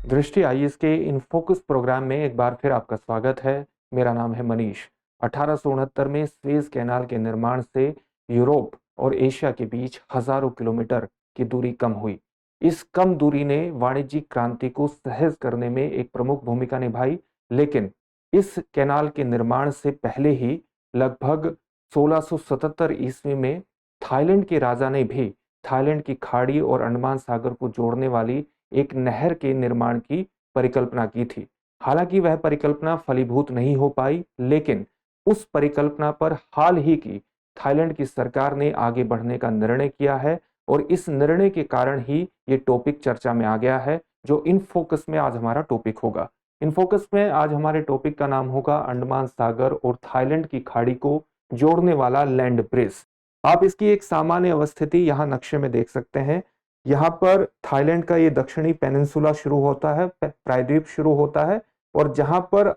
दृष्टि आईएएस के in focus programme में एक बार फिर आपका स्वागत है। मेरा नाम है मनीष। 1869 में स्वेज कैनाल के निर्माण से यूरोप और एशिया के बीच हजारों किलोमीटर की दूरी कम हुई। इस कम दूरी ने वाणिज्यिक क्रांति को सहज करने में एक प्रमुख भूमिका निभाई, लेकिन इस कैनाल के निर्माण से पहले ही लगभग 1677 ईस्वी में थाईलैंड के राजा ने भी थाईलैंड की खाड़ी और अंडमान सागर को जोड़ने वाली एक नहर के निर्माण की परिकल्पना की थी। हालांकि वह परिकल्पना फलीभूत नहीं हो पाई, लेकिन उस परिकल्पना पर हाल ही की थाईलैंड की सरकार ने आगे बढ़ने का निर्णय किया है और इस निर्णय के कारण ही ये टॉपिक चर्चा में आ गया है, जो इन फोकस में आज हमारा टॉपिक होगा। इन फोकस में आज हमारे टॉपिक का नाम होगा अंडमान सागर और थाईलैंड की खाड़ी को जोड़ने वाला लैंड ब्रिज। आप इसकी एक सामान्य अवस्थिति यहाँ नक्शे में देख सकते हैं। यहाँ पर थाईलैंड का ये दक्षिणी पेनिनसुला शुरू होता है, प्रायद्वीप शुरू होता है, और जहां पर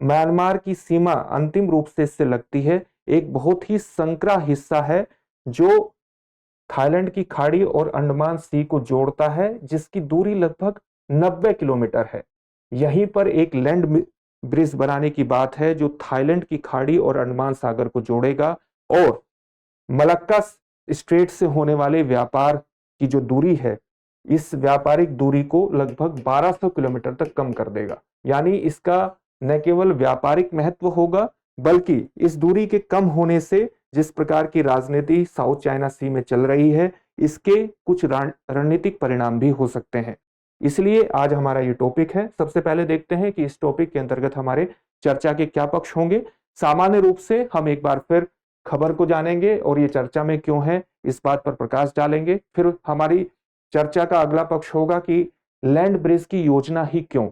म्यांमार की सीमा अंतिम रूप से इससे लगती है, एक बहुत ही संकरा हिस्सा है जो थाईलैंड की खाड़ी और अंडमान सी को जोड़ता है, जिसकी दूरी लगभग 90 किलोमीटर है। यहीं पर एक लैंड ब्रिज बनाने की बात है जो थाईलैंड की खाड़ी और अंडमान सागर को जोड़ेगा और मलक्का स्ट्रेट से होने वाले व्यापार की जो दूरी है, इस व्यापारिक दूरी को लगभग 1200 किलोमीटर तक कम कर देगा। यानी इसका न केवल व्यापारिक महत्व होगा, बल्कि इस दूरी के कम होने से जिस प्रकार की राजनीति साउथ चाइना सी में चल रही है, इसके कुछ रणनीतिक परिणाम भी हो सकते हैं। इसलिए आज हमारा ये टॉपिक है। सबसे पहले देखते हैं कि इस टॉपिक के अंतर्गत हमारे चर्चा के क्या पक्ष होंगे। सामान्य रूप से हम एक बार फिर खबर को जानेंगे और ये चर्चा में क्यों है इस बात पर प्रकाश डालेंगे। फिर हमारी चर्चा का अगला पक्ष होगा कि लैंड ब्रिज की योजना ही क्यों,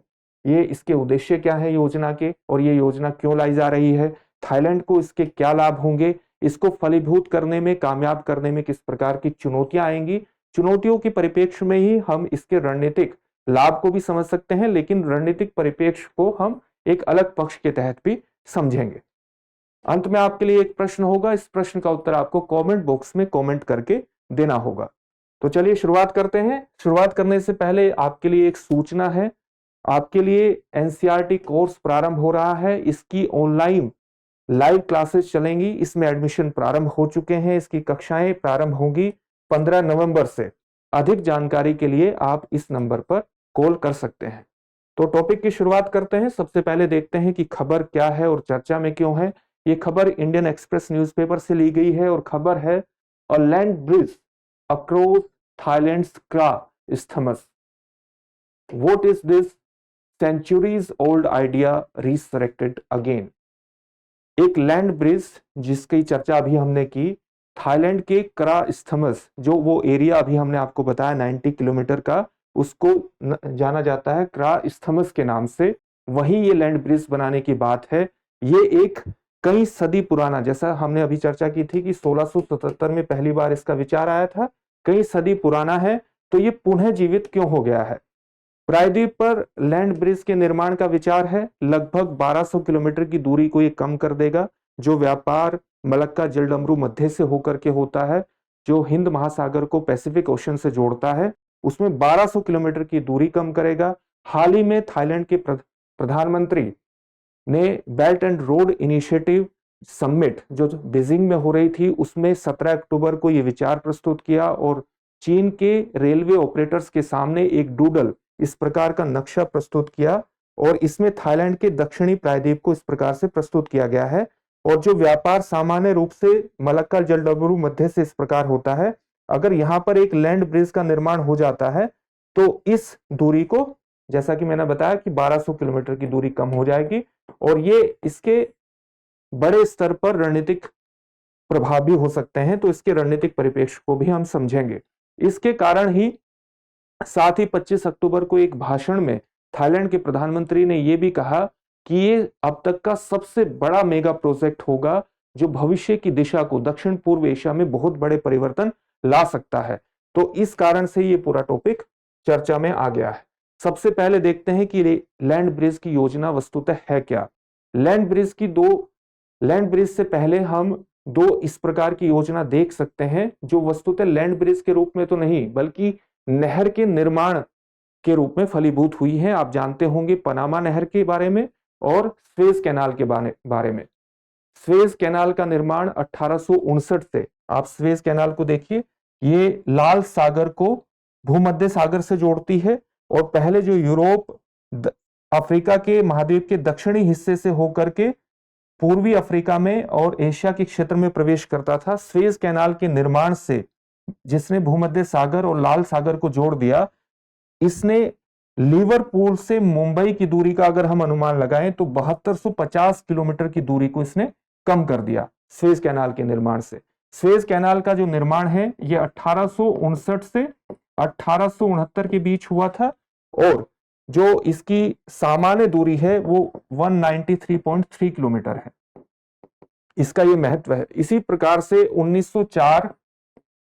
ये इसके उद्देश्य क्या है योजना के, और ये योजना क्यों लाई जा रही है, थाईलैंड को इसके क्या लाभ होंगे, इसको फलीभूत करने में, कामयाब करने में किस प्रकार की चुनौतियां आएंगी। चुनौतियों के परिप्रेक्ष्य में ही हम इसके रणनीतिक लाभ को भी समझ सकते हैं, लेकिन रणनीतिक परिप्रेक्ष्य को हम एक अलग पक्ष के तहत भी समझेंगे। अंत में आपके लिए एक प्रश्न होगा, इस प्रश्न का उत्तर आपको कमेंट बॉक्स में कमेंट करके देना होगा। तो चलिए शुरुआत करते हैं। शुरुआत करने से पहले आपके लिए एक सूचना है। आपके लिए एनसीईआरटी कोर्स प्रारंभ हो रहा है। इसकी ऑनलाइन लाइव क्लासेस चलेंगी। इसमें एडमिशन प्रारंभ हो चुके हैं। इसकी कक्षाएं प्रारंभ होंगी 15 नवंबर से। अधिक जानकारी के लिए आप इस नंबर पर कॉल कर सकते हैं। तो टॉपिक की शुरुआत करते हैं। सबसे पहले देखते हैं कि खबर क्या है और चर्चा में क्यों है। ये खबर इंडियन एक्सप्रेस न्यूज़पेपर से ली गई है और खबर है a land bridge across Thailand's Kra isthmus. What is this centuries old idea resurrected again? एक लैंड ब्रिज जिसकी चर्चा अभी हमने की, थाईलैंड के क्रा isthmus, जो वो एरिया अभी हमने आपको बताया 90 किलोमीटर का, उसको जाना जाता है क्रा isthmus के नाम से। वही ये लैंड ब्रिज बनाने की बात है। ये एक कई सदी पुराना, जैसा हमने अभी चर्चा की थी कि 1677 में पहली बार इसका विचार आया था, कई सदी पुराना है। तो ये पुनः जीवित क्यों हो गया है? प्रायद्वीप पर लैंड ब्रिज के निर्माण का विचार है। लगभग 1200 किलोमीटर की दूरी को ये कम कर देगा। जो व्यापार मलक्का जलडमरू मध्य से होकर के होता है, जो हिंद महासागर को पैसिफिक ओशन से जोड़ता है, उसमें 1200 किलोमीटर की दूरी कम करेगा। हाल ही में थाईलैंड के प्रधानमंत्री ने belt and road initiative summit जो बीजिंग में हो रही थी, उसमें 17 अक्टूबर को यह विचार प्रस्तुत किया और चीन के रेलवे ऑपरेटर्स के सामने एक डूडल, इस प्रकार का नक्शा प्रस्तुत किया और इसमें थाईलैंड के दक्षिणी प्रायद्वीप को इस प्रकार से प्रस्तुत किया गया है। और जो व्यापार सामान्य रूप से मलक्का जलडमरू मध्य से इस प्रकार होता है, अगर यहाँ पर एक लैंड ब्रिज का निर्माण हो जाता है तो इस दूरी को, जैसा कि मैंने बताया कि 1200 किलोमीटर की दूरी कम हो जाएगी और ये इसके बड़े स्तर पर रणनीतिक प्रभाव भी हो सकते हैं। तो इसके रणनीतिक परिप्रेक्ष्य को भी हम समझेंगे। इसके कारण ही साथ ही 25 अक्टूबर को एक भाषण में थाईलैंड के प्रधानमंत्री ने यह भी कहा कि ये अब तक का सबसे बड़ा मेगा प्रोजेक्ट होगा जो भविष्य की दिशा को दक्षिण पूर्व एशिया में बहुत बड़े परिवर्तन ला सकता है। तो इस कारण से ये पूरा टॉपिक चर्चा में आ गया है। सबसे पहले देखते हैं कि लैंड ब्रिज की योजना वस्तुतः है क्या। लैंड ब्रिज से पहले हम दो इस प्रकार की योजना देख सकते हैं, जो वस्तुतः लैंड ब्रिज के रूप में तो नहीं बल्कि नहर के निर्माण के रूप में फलीभूत हुई हैं। आप जानते होंगे पनामा नहर के बारे में और स्वेज कैनाल के बारे में। स्वेज कैनाल का निर्माण 1859 से, आप स्वेज कैनाल को देखिए, ये लाल सागर को भूमध्य सागर से जोड़ती है और पहले जो यूरोप अफ्रीका के महाद्वीप के दक्षिणी हिस्से से होकर के पूर्वी अफ्रीका में और एशिया के क्षेत्र में प्रवेश करता था। स्वेज कैनाल के निर्माण से, जिसने भूमध्य सागर और लाल सागर को जोड़ दिया, इसने लिवरपूल से मुंबई की दूरी का अगर हम अनुमान लगाएं तो 7250 किलोमीटर की दूरी को इसने कम कर दिया स्वेज कैनाल के निर्माण से। स्वेज कैनाल का जो निर्माण है ये 1859 से 1869 के बीच हुआ था और जो इसकी सामान्य दूरी है वो 193.3 किलोमीटर है। इसका ये महत्व है। इसी प्रकार से 1904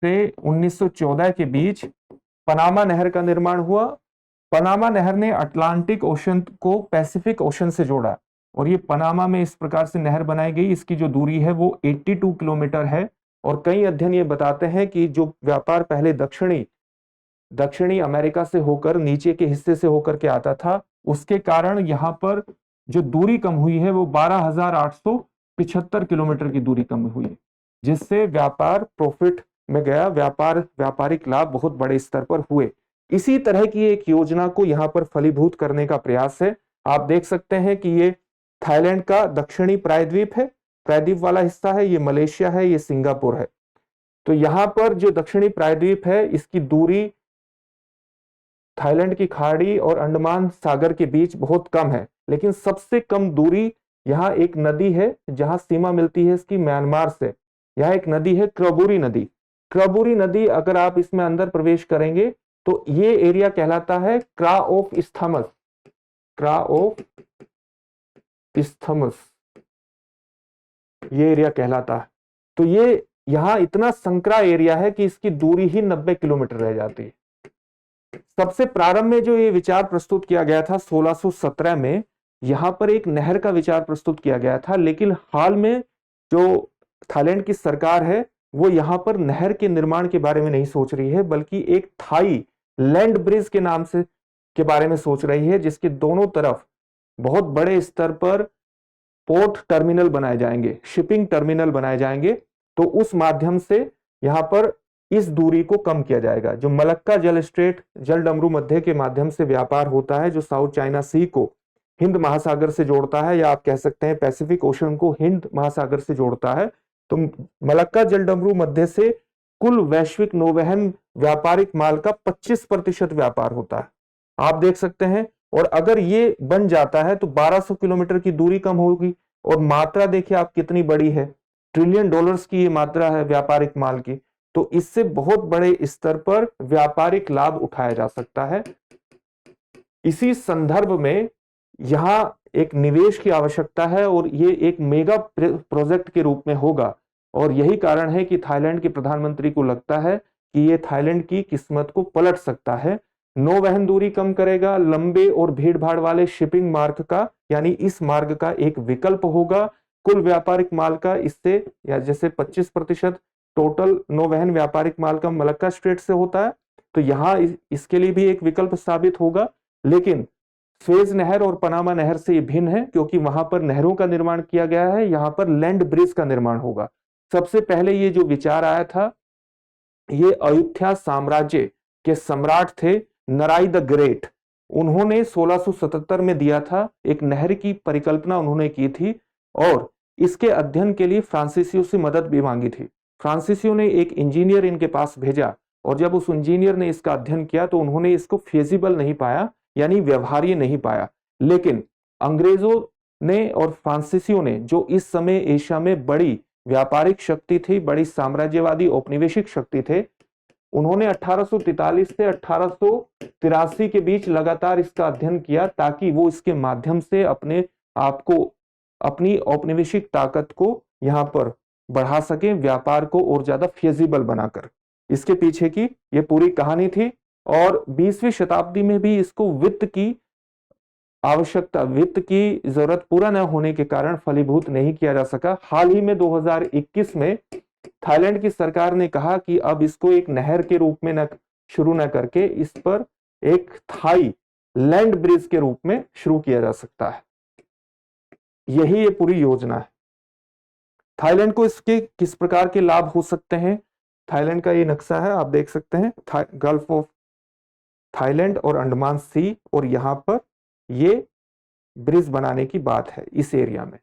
से 1914 के बीच पनामा नहर का निर्माण हुआ। पनामा नहर ने अटलांटिक ओशन को पैसिफिक ओशन से जोड़ा और ये पनामा में इस प्रकार से नहर बनाई गई। इसकी जो दूरी है वो 82 किलोमीटर है और कई अध्ययन ये बताते हैं कि जो व्यापार पहले दक्षिणी अमेरिका से होकर नीचे के हिस्से से होकर के आता था, उसके कारण यहाँ पर जो दूरी कम हुई है वो 12,875 किलोमीटर की दूरी कम हुई, जिससे व्यापार प्रॉफिट में गया, व्यापारिक लाभ बहुत बड़े स्तर पर हुए। इसी तरह की एक योजना को यहाँ पर फलीभूत करने का प्रयास है। आप देख सकते हैं कि ये थाईलैंड का दक्षिणी प्रायद्वीप है, प्रायद्वीप वाला हिस्सा है, ये मलेशिया है, ये सिंगापुर है। तो यहाँ पर जो दक्षिणी प्रायद्वीप है इसकी दूरी थाईलैंड की खाड़ी और अंडमान सागर के बीच बहुत कम है, लेकिन सबसे कम दूरी यहाँ एक नदी है जहां सीमा मिलती है इसकी म्यांमार से। यहाँ एक नदी है क्रबुरी नदी। क्रबुरी नदी अगर आप इसमें अंदर प्रवेश करेंगे तो ये एरिया कहलाता है Kra of isthmus. Kra of isthmus ये एरिया कहलाता है। तो ये यहाँ इतना संकरा एरिया है कि इसकी दूरी ही 90 किलोमीटर रह जाती है। सबसे प्रारंभ में जो ये विचार प्रस्तुत किया गया था 1617 में, यहां पर एक नहर का विचार प्रस्तुत किया गया था, लेकिन हाल में जो थाईलैंड की सरकार है वो यहां पर नहर के निर्माण के बारे में नहीं सोच रही है, बल्कि एक थाई लैंड ब्रिज के नाम से के बारे में सोच रही है, जिसके दोनों तरफ बहुत बड़े स्तर पर पोर्ट टर्मिनल बनाए जाएंगे, शिपिंग टर्मिनल बनाए जाएंगे। तो उस माध्यम से यहां पर इस दूरी को कम किया जाएगा। जो मलक्का जल स्ट्रेट, जल डमरू मध्य के माध्यम से व्यापार होता है, जो साउथ चाइना सी को हिंद महासागर से जोड़ता है, या आप कह सकते हैं पैसिफिक ओशन को हिंद महासागर से जोड़ता है, तो मलक्का जल डमरू मध्य से कुल वैश्विक नौवहन व्यापारिक माल का 25% व्यापार होता है। आप देख सकते हैं। और अगर ये बन जाता है तो 1200 किलोमीटर की दूरी कम होगी और मात्रा देखिए आप कितनी बड़ी है, ट्रिलियन डॉलर्स की ये मात्रा है व्यापारिक माल की। तो इससे बहुत बड़े स्तर पर व्यापारिक लाभ उठाया जा सकता है। इसी संदर्भ में यहां एक निवेश की आवश्यकता है और ये एक मेगा प्रोजेक्ट के रूप में होगा, और यही कारण है कि थाईलैंड के प्रधानमंत्री को लगता है कि ये थाईलैंड की किस्मत को पलट सकता है। नौवहन दूरी कम करेगा, लंबे और भीड़ भाड़ वाले शिपिंग मार्ग का, यानी इस मार्ग का एक विकल्प होगा। कुल व्यापारिक माल का इससे, या जैसे 25% टोटल नौवहन व्यापारिक माल का मलक्का स्ट्रेट से होता है, तो यहाँ इसके लिए भी एक विकल्प साबित होगा। लेकिन स्वेज नहर और पनामा नहर से ये भिन्न है, क्योंकि वहां पर नहरों का निर्माण किया गया है, यहाँ पर लैंड ब्रिज का निर्माण होगा। सबसे पहले ये जो विचार आया था, ये अयोध्या साम्राज्य के सम्राट थे नराई द ग्रेट, उन्होंने 1677 में दिया था। एक नहर की परिकल्पना उन्होंने की थी और इसके अध्ययन के लिए फ्रांसीसियों से मदद भी मांगी थी। फ्रांसीसियों ने एक इंजीनियर इनके पास भेजा और जब उस इंजीनियर ने इसका अध्ययन किया तो उन्होंने इसको फेजिबल नहीं पाया, यानी व्यवहार्य नहीं पाया। लेकिन अंग्रेजों ने और फ्रांसीसियों ने, जो इस समय एशिया में बड़ी व्यापारिक शक्ति थी, बड़ी साम्राज्यवादी औपनिवेशिक शक्ति थे, उन्होंने 1843 से 1883 के बीच लगातार इसका अध्ययन किया, ताकि वो इसके माध्यम से अपने आप को, अपनी औपनिवेशिक ताकत को यहाँ पर बढ़ा सके, व्यापार को और ज्यादा फेजिबल बनाकर। इसके पीछे की ये पूरी कहानी थी। और 20वीं शताब्दी में भी इसको वित्त की आवश्यकता, वित्त की जरूरत पूरा न होने के कारण फलीभूत नहीं किया जा सका। हाल ही में 2021 में थाईलैंड की सरकार ने कहा कि अब इसको एक नहर के रूप में शुरू न करके इस पर एक थाई लैंड ब्रिज के रूप में शुरू किया जा सकता है। यही ये पूरी योजना है। थाईलैंड को इसके किस प्रकार के लाभ हो सकते हैं? थाईलैंड का ये नक्शा है, आप देख सकते हैं, गल्फ ऑफ थाईलैंड और अंडमान सी, और यहां पर ये ब्रिज बनाने की बात है इस एरिया में।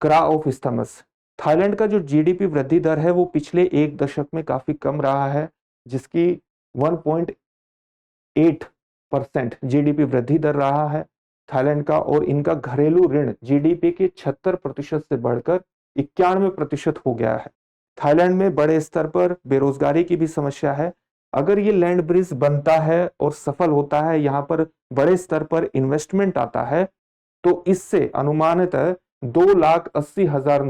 क्रा ऑफ इस्थमस, थाईलैंड का जो जीडीपी वृद्धि दर है वो पिछले एक दशक में काफी कम रहा है, जिसकी 1.8% जीडीपी वृद्धि दर रहा है थाईलैंड का, और इनका घरेलू ऋण जीडीपी के 76% से बढ़कर 91% हो गया है। थाईलैंड में बड़े स्तर पर बेरोजगारी की भी समस्या है। अगर ये लैंड ब्रिज बनता है और सफल होता है, यहाँ पर बड़े स्तर पर इन्वेस्टमेंट आता है, तो इससे अनुमानित 2,80,000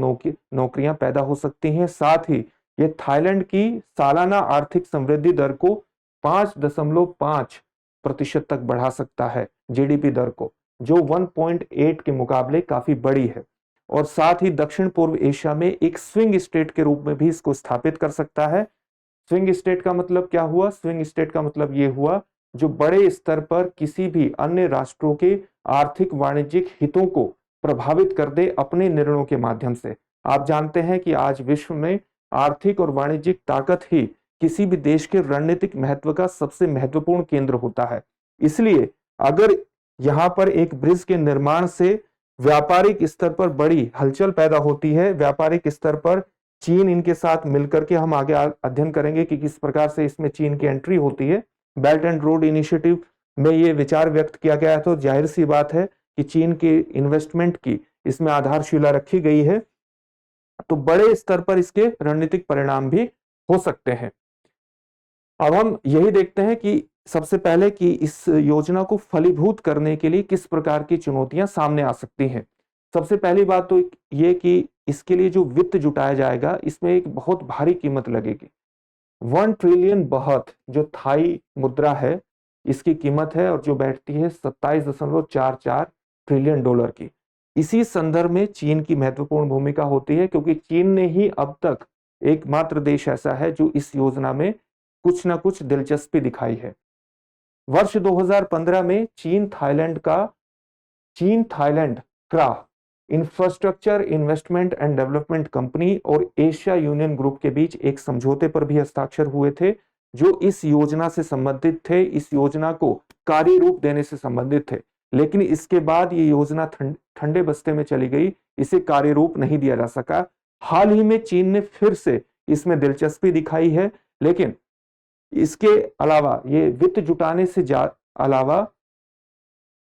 नौकरियां पैदा हो सकती हैं। साथ ही ये थाईलैंड की सालाना आर्थिक समृद्धि दर को 5.5% तक बढ़ा सकता है, जीडीपी दर को, जो 1.8 के मुकाबले काफी बड़ी है। और साथ ही दक्षिण पूर्व एशिया में एक स्विंग स्टेट के रूप में भी इसको स्थापित कर सकता है। स्विंग स्टेट का मतलब क्या हुआ? स्विंग स्टेट का मतलब ये हुआ जो बड़े स्तर पर किसी भी अन्य राष्ट्रों के आर्थिक वाणिज्यिक हितों को प्रभावित कर दे अपने निर्णयों के माध्यम से। आप जानते हैं कि आज विश्व में आर्थिक और वाणिज्यिक ताकत ही किसी भी देश के रणनीतिक महत्व का सबसे महत्वपूर्ण केंद्र होता है। इसलिए अगर यहां पर एक ब्रिज के निर्माण से व्यापारिक स्तर पर बड़ी हलचल पैदा होती है, व्यापारिक स्तर पर चीन इनके साथ मिलकर के, हम आगे अध्ययन करेंगे कि किस प्रकार से इसमें चीन की एंट्री होती है। बेल्ट एंड रोड इनिशिएटिव में ये विचार व्यक्त किया गया है, तो जाहिर सी बात है कि चीन के इन्वेस्टमेंट की इसमें आधारशिला रखी गई है, तो बड़े स्तर पर इसके रणनीतिक परिणाम भी हो सकते हैं। अब हम यही देखते हैं कि सबसे पहले कि इस योजना को फलीभूत करने के लिए किस प्रकार की चुनौतियां सामने आ सकती हैं। सबसे पहली बात तो ये कि इसके लिए जो वित्त जुटाया जाएगा, इसमें एक बहुत भारी कीमत लगेगी। 1 ट्रिलियन बाहत जो थाई मुद्रा है, इसकी कीमत है, और जो बैठती है 27.44 ट्रिलियन डॉलर की। इसी संदर्भ में चीन की महत्वपूर्ण भूमिका होती है, क्योंकि चीन ने ही अब तक एकमात्र देश ऐसा है जो इस योजना में कुछ ना कुछ दिलचस्पी दिखाई है। वर्ष 2015 में चीन Thailand Kra infrastructure investment and development company और एशिया यूनियन ग्रुप के बीच एक समझौते पर भी हस्ताक्षर हुए थे, जो इस योजना से संबंधित थे, इस योजना को कार्य रूप देने से संबंधित थे। लेकिन इसके बाद ये योजना ठंडे बस्ते में चली गई, इसे कार्य रूप नहीं दिया जा सका। हाल ही में चीन ने फिर से इसमें दिलचस्पी दिखाई है, लेकिन इसके अलावा ये वित्त जुटाने से अलावा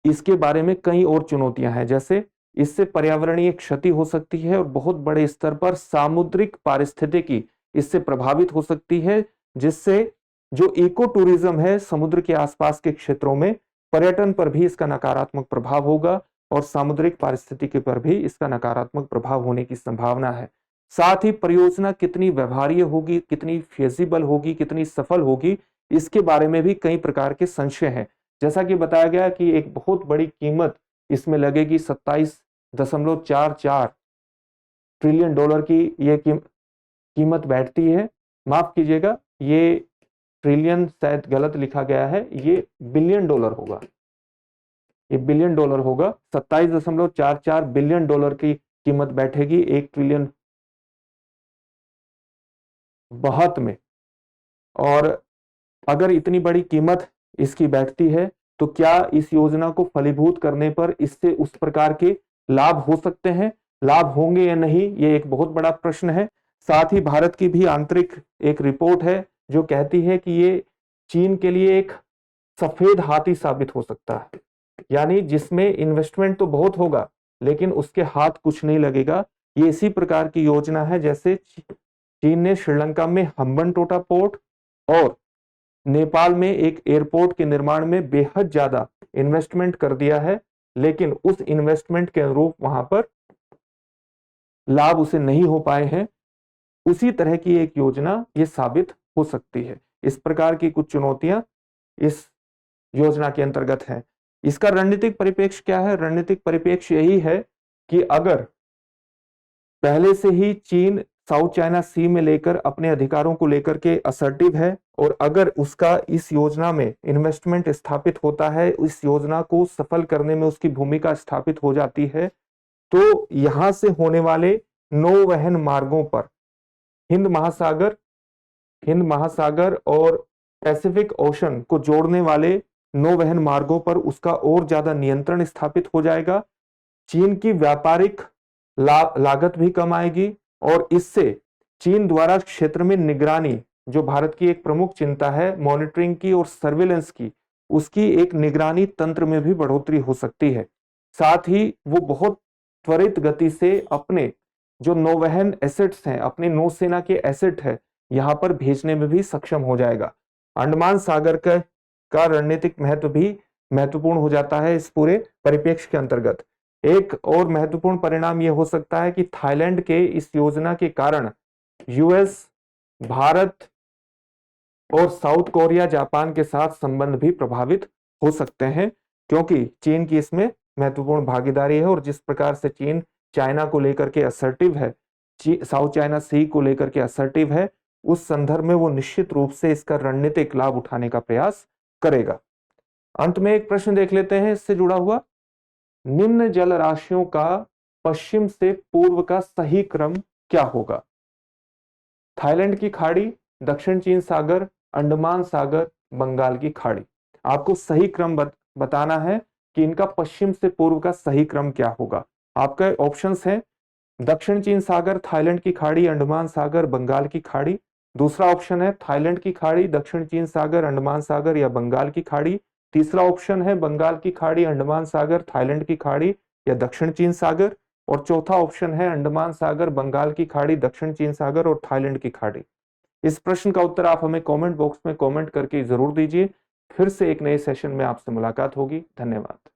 इसके बारे में कई और चुनौतियां हैं, जैसे इससे पर्यावरणीय क्षति हो सकती है और बहुत बड़े स्तर पर सामुद्रिक पारिस्थितिकी इससे प्रभावित हो सकती है, जिससे जो इको टूरिज्म है समुद्र के आसपास के क्षेत्रों में, पर्यटन पर भी इसका नकारात्मक प्रभाव होगा और सामुद्रिक पारिस्थितिकी पर भी इसका नकारात्मक प्रभाव होने की संभावना है। साथ ही परियोजना कितनी व्यवहार्य होगी, कितनी फेजिबल होगी, कितनी सफल होगी, इसके बारे में भी कई प्रकार के संशय हैं। जैसा कि बताया गया कि एक बहुत बड़ी कीमत इसमें लगेगी, 27.44 ट्रिलियन डॉलर की ये कीमत बैठती है। माफ कीजिएगा, ये ट्रिलियन शायद गलत लिखा गया है, ये बिलियन डॉलर होगा, ये बिलियन डॉलर होगा। 27.44 बिलियन डॉलर की कीमत बैठेगी 1 ट्रिलियन बाहत में। और अगर इतनी बड़ी कीमत इसकी बैठती है, तो क्या इस योजना को फलीभूत करने पर इससे उस प्रकार के लाभ हो सकते हैं? लाभ होंगे या नहीं, ये एक बहुत बड़ा प्रश्न है। साथ ही भारत की भी आंतरिक एक रिपोर्ट है जो कहती है कि ये चीन के लिए एक सफेद हाथी साबित हो सकता है, यानी जिसमें इन्वेस्टमेंट तो बहुत होगा लेकिन उसके हाथ कुछ नहीं लगेगा। ये इसी प्रकार की योजना है जैसे चीन ने श्रीलंका में हम्बनटोटा पोर्ट और नेपाल में एक एयरपोर्ट के निर्माण में बेहद ज्यादा इन्वेस्टमेंट कर दिया है, लेकिन उस इन्वेस्टमेंट के अनुरूप वहां पर लाभ उसे नहीं हो पाए हैं। उसी तरह की एक योजना ये साबित हो सकती है। इस प्रकार की कुछ चुनौतियां इस योजना के अंतर्गत हैं। इसका रणनीतिक परिप्रेक्ष्य क्या है? रणनीतिक परिप्रेक्ष्य यही है कि अगर पहले से ही चीन साउथ चाइना सी में लेकर अपने अधिकारों को लेकर के असर्टिव है, और अगर उसका इस योजना में इन्वेस्टमेंट स्थापित होता है, इस योजना को सफल करने में उसकी भूमिका स्थापित हो जाती है, तो यहां से होने वाले नौवहन मार्गों पर हिंद महासागर और पैसिफिक ओशन को जोड़ने वाले नौवहन मार्गों पर उसका और ज्यादा नियंत्रण स्थापित हो जाएगा। चीन की व्यापारिक लागत भी कम आएगी और इससे चीन द्वारा क्षेत्र में निगरानी, जो भारत की एक प्रमुख चिंता है मॉनिटरिंग की और सर्विलेंस की, उसकी एक निगरानी तंत्र में भी बढ़ोतरी हो सकती है। साथ ही वो बहुत त्वरित गति से अपने जो नौवहन एसेट्स हैं, अपने नौसेना के एसेट है, यहां पर भेजने में भी सक्षम हो जाएगा। अंडमान सागर का रणनीतिक महत्व भी महत्वपूर्ण हो जाता है इस पूरे परिप्रेक्ष्य के अंतर्गत। एक और महत्वपूर्ण परिणाम यह हो सकता है कि थाईलैंड के इस योजना के कारण यूएस, भारत और साउथ कोरिया, जापान के साथ संबंध भी प्रभावित हो सकते हैं, क्योंकि चीन की इसमें महत्वपूर्ण भागीदारी है। और जिस प्रकार से चीन चाइना को लेकर के असर्टिव है, साउथ चाइना सी को लेकर के असर्टिव है, उस संदर्भ में वो निश्चित रूप से इसका रणनीतिक लाभ उठाने का प्रयास करेगा। अंत में एक प्रश्न देख लेते हैं इससे जुड़ा हुआ। निम्न जल राशियों का पश्चिम से पूर्व का सही क्रम क्या होगा? थाईलैंड की खाड़ी, दक्षिण चीन सागर, अंडमान सागर, बंगाल की खाड़ी। आपको सही क्रम बताना है कि इनका पश्चिम से पूर्व का सही क्रम क्या होगा। आपका ऑप्शंस है दक्षिण चीन सागर, थाईलैंड की खाड़ी, अंडमान सागर, बंगाल की खाड़ी। दूसरा ऑप्शन है थाईलैंड की खाड़ी, दक्षिण चीन सागर, अंडमान सागर या बंगाल की खाड़ी। तीसरा ऑप्शन है बंगाल की खाड़ी, अंडमान सागर, थाईलैंड की खाड़ी या दक्षिण चीन सागर। और चौथा ऑप्शन है अंडमान सागर, बंगाल की खाड़ी, दक्षिण चीन सागर और थाईलैंड की खाड़ी। इस प्रश्न का उत्तर आप हमें कमेंट बॉक्स में कमेंट करके जरूर दीजिए। फिर से एक नए सेशन में आपसे मुलाकात होगी। धन्यवाद।